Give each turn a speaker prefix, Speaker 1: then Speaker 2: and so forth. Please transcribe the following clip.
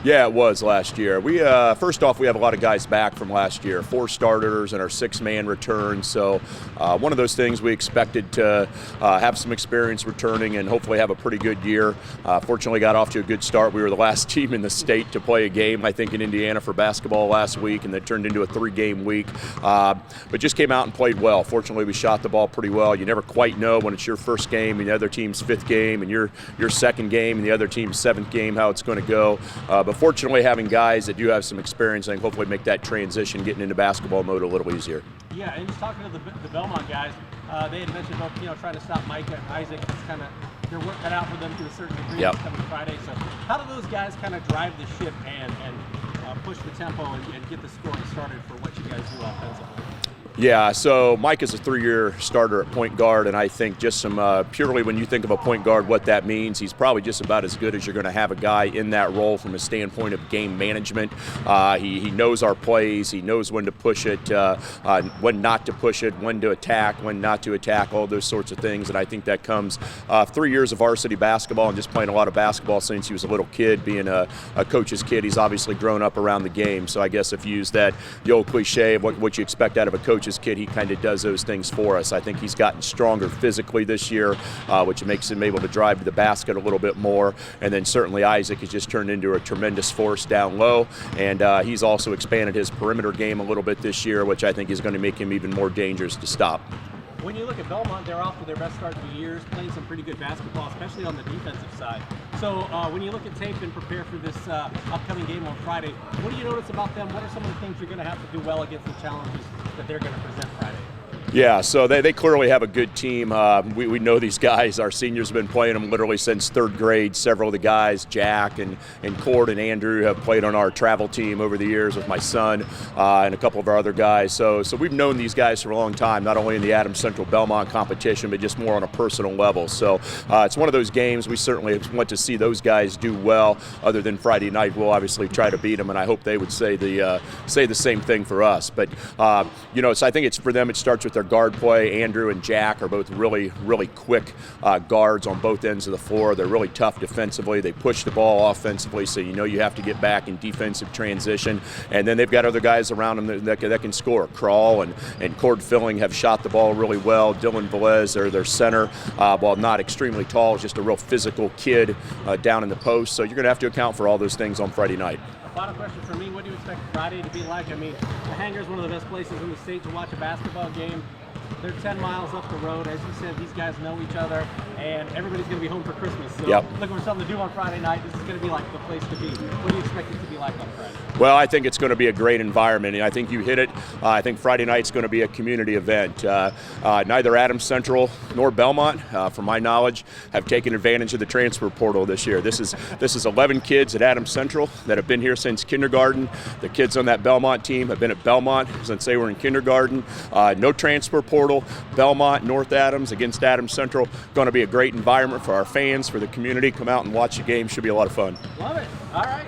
Speaker 1: Yeah, it was last year. We first off, we have a lot of guys back from last year, 4 starters and our 6-man return. So one of those things we expected to have some experience returning and hopefully have a pretty good year. Fortunately, got off to a good start. We were the last team in the state to play a game, I think, in Indiana for basketball last week, and that turned into a 3-game week. But just came out and played well. Fortunately, we shot the ball pretty well. You never quite know when it's your first game and the other team's 5th game and your second game and the other team's 7th game how it's going to go. But fortunately, having guys that do have some experience, I think hopefully make that transition, getting into basketball mode a little easier.
Speaker 2: Yeah, and just talking to the Belmont guys, they had mentioned about trying to stop Micah and Isaac. It's kind of their work cut out for them to a certain degree.
Speaker 1: Yep.
Speaker 2: Coming Friday. So how do those guys kind of drive the ship and push the tempo and get the scoring started for what you guys do offensively?
Speaker 1: Yeah, so Mike is a 3-year starter at point guard, and I think just some purely when you think of a point guard, what that means, he's probably just about as good as you're going to have a guy in that role from a standpoint of game management. He knows our plays, he knows when to push it, when not to push it, when to attack, when not to attack, all those sorts of things, and I think that comes 3 years of varsity basketball and just playing a lot of basketball since he was a little kid, being a coach's kid. He's obviously grown up around the game, so I guess if you use the old cliche of what you expect out of a coach's kid, he kind of does those things for us. I think he's gotten stronger physically this year, which makes him able to drive to the basket a little bit more. And then certainly Isaac has just turned into a tremendous force down low, and he's also expanded his perimeter game a little bit this year, which I think is going to make him even more dangerous to stop.
Speaker 2: When you look at Belmont, they're off to their best start in years, playing some pretty good basketball, especially on the defensive side. So when you look at tape and prepare for this upcoming game on Friday, what do you notice about them? What are some of the things you're going to have to do well against the challenges that they're going to present Friday?
Speaker 1: Yeah, so they clearly have a good team. We know these guys. Our seniors have been playing them literally since 3rd grade. Several of the guys, Jack and Cord and Andrew, have played on our travel team over the years with my son and a couple of our other guys. So we've known these guys for a long time, not only in the Adams Central Belmont competition, but just more on a personal level. So it's one of those games we certainly want to see those guys do well. Other than Friday night, we'll obviously try to beat them, and I hope they would say the same thing for us. But so I think it's for them. It starts with their guard play. Andrew and Jack are both really, really quick guards on both ends of the floor. They're really tough defensively. They push the ball offensively, so you have to get back in defensive transition. And then they've got other guys around them that can score. Crawl and Cord Filling have shot the ball really well. Dylan Velez, their center, while not extremely tall, is just a real physical kid down in the post. So you're going to have to account for all those things on Friday night.
Speaker 2: Final question for me, what do you expect Friday to be like? I mean, the Hangar is one of the best places in the state to watch a basketball game. They're 10 miles up the road. As you said, these guys know each other, and everybody's going to be home for Christmas. So looking for something to do on Friday night. This is going to be like the place to be. What do you expect it to be like on Friday?
Speaker 1: Well, I think it's going to be a great environment, and I think you hit it. I think Friday night's going to be a community event. Neither Adams Central nor Belmont, from my knowledge, have taken advantage of the transfer portal this year. This is 11 kids at Adams Central that have been here since kindergarten. The kids on that Belmont team have been at Belmont since they were in kindergarten. No transfer portal. Belmont, North Adams against Adams Central. Going to be a great environment for our fans, for the community. Come out and watch the game. Should be a lot of fun.
Speaker 2: Love it. All right.